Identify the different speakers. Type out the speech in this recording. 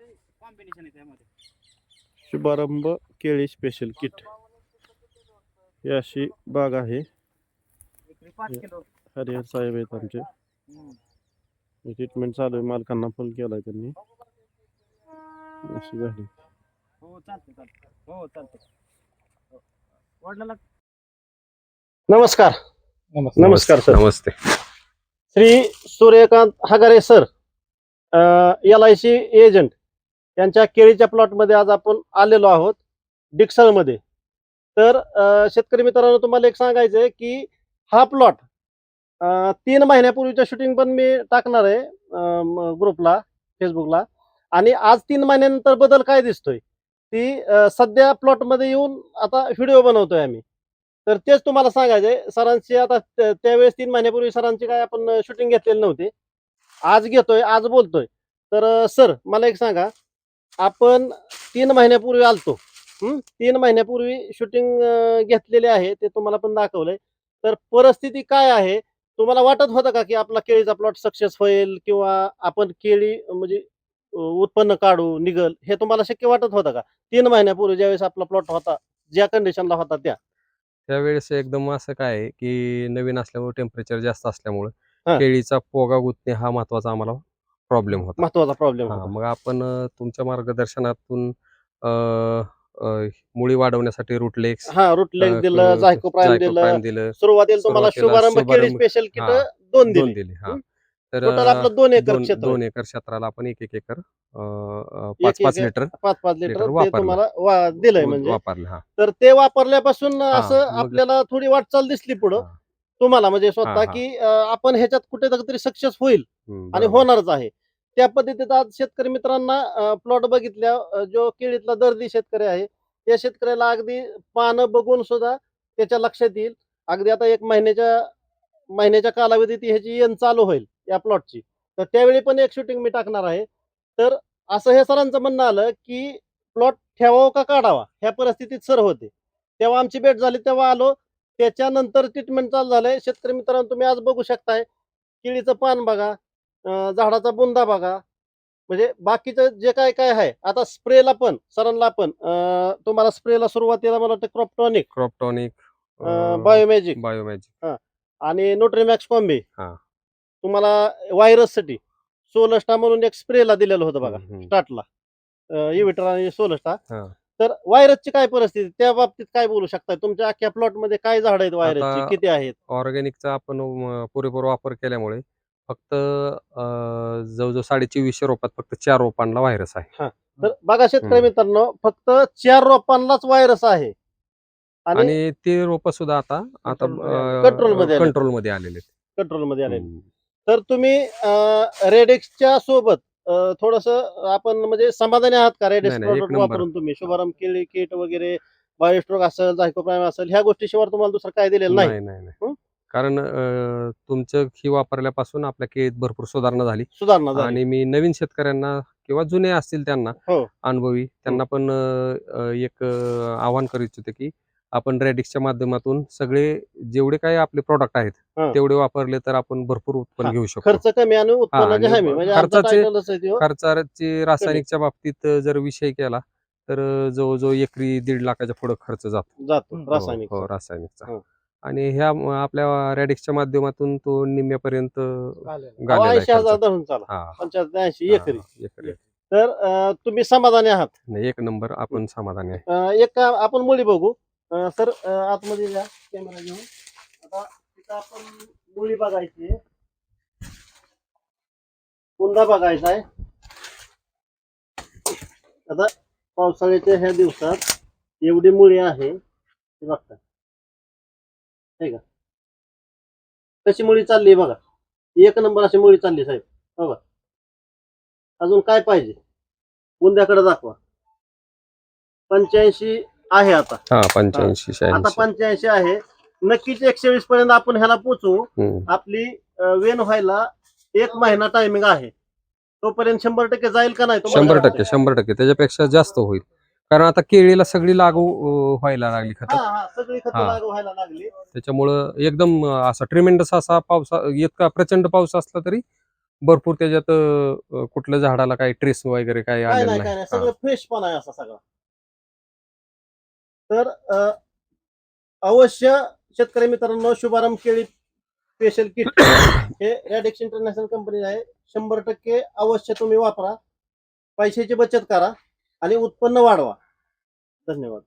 Speaker 1: Combination आहे त्यामध्ये.
Speaker 2: शुभारंभ केळी स्पेशल किट ही अशी बाग आहे.
Speaker 1: एकरी 5 किलो.
Speaker 2: हरिहर साहेब आहेत आमचे. ट्रीटमेंट चालू आहे, मालकांना फोन केलाय त्यांनी. अशी झाली.
Speaker 1: हो चालतंय. हो चालतंय. वडिलांना
Speaker 2: नमस्कार. नमस्कार सर.
Speaker 3: नमस्ते.
Speaker 2: Shri Suryakant Hagare sir, LIC agent यांच्या केळीच्या प्लॉटमध्ये आज आपण आलेलो आहोत डिक्सळमध्ये. तर शेतकरी मित्रांनो, तुम्हाला एक सांगायचं आहे की हा प्लॉट 3 महिन्यापूर्वीचं शूटिंग पण मी टाकणार आहे ग्रुपला, फेसबुकला. आणि आज 3 महिन्यानंतर बदल काय दिसतोय ती सध्या प्लॉटमध्ये येऊन आता व्हिडिओ बनवतोय आम्ही. तर तेच तुम्हाला सांगायचंय. सरांची आता त्यावेळेस 3 महिन्यापूर्वी सरांची काय आपण शूटिंग घेतलेली नव्हती. आज घेतोय, आज बोलतोय. तर सर मला एक सांगा, आपण 3 महिन्यापूर्वी आलतो. 3 महिन्यापूर्वी शूटिंग घेतलेले आहे, ते तुम्हाला पण दाखवलंय. तर परिस्थिती काय आहे, तुम्हाला वाटत होतं का की आपला केळीचा प्लॉट सक्सेस होईल किंवा आपण केळी म्हणजे उत्पन्न काढू निघल, हे तुम्हाला शक्य वाटत होतं का 3 महिन्यापूर्वी ज्यावेळेस आपला प्लॉट होता, ज्या कंडिशनला होता त्या?
Speaker 3: त्यावेळेस एकदम असं काय आहे की नवीन असल्यामुळे, टेम्परेचर जास्त असल्यामुळे
Speaker 2: हा.
Speaker 3: केळीचा पोगा गुंतणे हा महत्वाचा आम्हाला प्रॉब्लेम होता.
Speaker 2: महत्वाचा प्रॉब्लेम
Speaker 3: हा,
Speaker 2: होता.
Speaker 3: मग आपण तुमच्या मार्गदर्शनातून मुळी वाढवण्यासाठी रूटलेक्स,
Speaker 2: रूटलेक्स दिलं, जायको प्राईम दिलं. सुरुवातीला तुम्हाला शुभारंभ केळी स्पेशल किट 2 दिली.
Speaker 3: दिले. हा, तर
Speaker 2: टोटल आपलं 2 एकर क्षेत्र.
Speaker 3: 2 एकर क्षेत्राला आपण 1 एकर 5-5 लिटर
Speaker 2: 5-5 लिटर ते
Speaker 3: वापरलं.
Speaker 2: तुम्हाला दिलंय म्हणजे.
Speaker 3: वापरलं. हा,
Speaker 2: तर ते वापरल्यापासून असं
Speaker 3: मग-
Speaker 2: आपल्याला थोडी वाटचाल दिसली पुढं
Speaker 3: हा.
Speaker 2: तुम्हाला, म्हणजे स्वतः
Speaker 3: हा.
Speaker 2: की आपण ह्याच्यात कुठेतरी सक्सेस होईल आणि
Speaker 3: बरोबर.
Speaker 2: होणारच आहे. त्या पद्धतीत आज शेतकरी मित्रांना प्लॉट बघितल्या, जो केळीतला दर्दी शेतकरी आहे त्या शेतकऱ्याला अगदी पानं बघून सुद्धा त्याच्या लक्षात येईल. अगदी आता 1 महिन्याच्या कालावधीत ह्याची येण चालू होईल या प्लॉटची. तर त्यावेळी पण एक शूटिंग मी टाकणार आहे. तर असं हे सरांचं म्हणणं आलं की प्लॉट ठेवावा का काढावा, ह्या परिस्थितीत सर होते. तेव्हा आमची भेट झाली, तेव्हा आलो. त्याच्यानंतर ट्रीटमेंट चालू झालंय. शेतकरी मित्रांनो, तुम्ही आज बघू शकताय केळीचं पान बघा, झाडाचा बुंदा बघा, म्हणजे बाकीचं जे काय काय आहे. आता स्प्रेला पण सरांना पण तुम्हाला स्प्रेला सुरुवातीला मला वाटतं
Speaker 3: क्रॉपटॉनिक,
Speaker 2: बायोमॅजिक आणि न्यूट्रीमॅक्स कॉम्बी,
Speaker 3: हा.
Speaker 2: तुम्हाला व्हायरससाठी सोलस्टा म्हणून एक स्प्रेला दिलेलं होतं बघा स्टार्टला, इव्हिटर आणि सोलस्टा.
Speaker 3: हा.
Speaker 2: तर व्हायरसची काय परिस्थिती, त्या बाबतीत काय बोलू शकताय? तुमच्या अख्ख्या प्लॉट मध्ये काय झाड आहेत व्हायरसची,
Speaker 3: आता
Speaker 2: किती आहेत?
Speaker 3: ऑर्गॅनिकचा आपण पुरेपूर वापर केल्यामुळे फक्त जवळजवळ 2450 रोपात फक्त 4 रोपांना व्हायरस आहे.
Speaker 2: तर बघा शेतकरी मित्रांनो, फक्त 4 रोपांनाच व्हायरस आहे.
Speaker 3: आणि ते रोप सुद्धा आता कंट्रोलमध्ये आलेले आहेत.
Speaker 2: कंट्रोलमध्ये आले. तर तुम्ही रेडेक्सच्या सोबत थोडस आपण म्हणजे समाधानी आहात का? रेडेक्स
Speaker 3: नाही, एक
Speaker 2: प्रोडक्ट
Speaker 3: नंबर.
Speaker 2: वापरून तुम्ही शुभारंभ केळी किट वगैरे, बायोस्ट्रोक असेल, झायको प्राईम असेल, ह्या गोष्टीशिवाय तुम्हाला दुसरं काय दिलेलं नाही?
Speaker 3: नाही. कारण तुमचं ही वापरल्यापासून आपल्या केळीत भरपूर सुधारणा झाली. आणि मी नवीन शेतकऱ्यांना किंवा जुने असतील त्यांना, अनुभवी त्यांना पण एक आवाहन करू इच्छितो की आपण रेडिक्सच्या माध्यमातून सगळे जेवढे काही आपले प्रोडक्ट आहेत तेवढे वापरले तर आपण भरपूर उत्पन्न घेऊ शकतो.
Speaker 2: खर्च कमी आणि उत्पन्नाची हमी, म्हणजे
Speaker 3: खर्चाचे रासायनिकच्या बाबतीत जर विषय केला तर जवळजवळ एकरी 1.5 लाखाच्या पुढे खर्च जातो रासायनिकचा. आणि ह्या आपल्या रेडिक्सच्या माध्यमातून तो निम्म्यापर्यंत गेलेला आहे.
Speaker 2: 80,000 धरून चाला, 85-80 एकरी. तर तुम्ही समाधानी आहात?
Speaker 3: नाही, एक नंबर आपण समाधानी आहे.
Speaker 2: एक आपण मुळी बघू. सर आतमध्ये जा कॅमेरा घेऊन. आता तिथं आपण मुळी बघायची, बुंदा बघायचा आहे. आता पावसाळ्याच्या ह्या दिवसात एवढी मुळी आहे, हे बघता का कशी मुळी चालली बघा. 1 नंबर अशी मुळी चालली साहेब बघा. अजून काय पाहिजे? बुंद्याकडे दाखवा. 85 आहे आता. 85 आहे. नक्कीच 120 पर्यंत आपण ह्याला पोचू. आपली वेन व्हायला 1 महिना टायमिंग आहे. तोपर्यंत 100% जाईल का नाही?
Speaker 3: 100% त्याच्यापेक्षा जास्त होईल. कारण आता केळीला सगळी लागू व्हायला लागली खत.
Speaker 2: सगळी खतं लागू व्हायला लागली.
Speaker 3: त्याच्यामुळं एकदम असा ट्रिमेंडस असा पाऊस, इतका प्रचंड पाऊस असला तरी भरपूर त्याच्यात कुठल्या झाडाला काही ट्रेस वगैरे काही
Speaker 2: काय
Speaker 3: आलेलं
Speaker 2: नाही काय
Speaker 3: नाही.
Speaker 2: नाही, सगळं फ्रेश पण आहे असा सगळा. तर अवश्य शेतकरी मित्रांनो, शुभारंभ केळी स्पेशल किट हे रॅडिक्स इंटरनॅशनल कंपनी आहे. 100% अवश्य तुम्ही वापरा, पैशाची बचत करा आणि उत्पन्न वाढवा. धन्यवाद.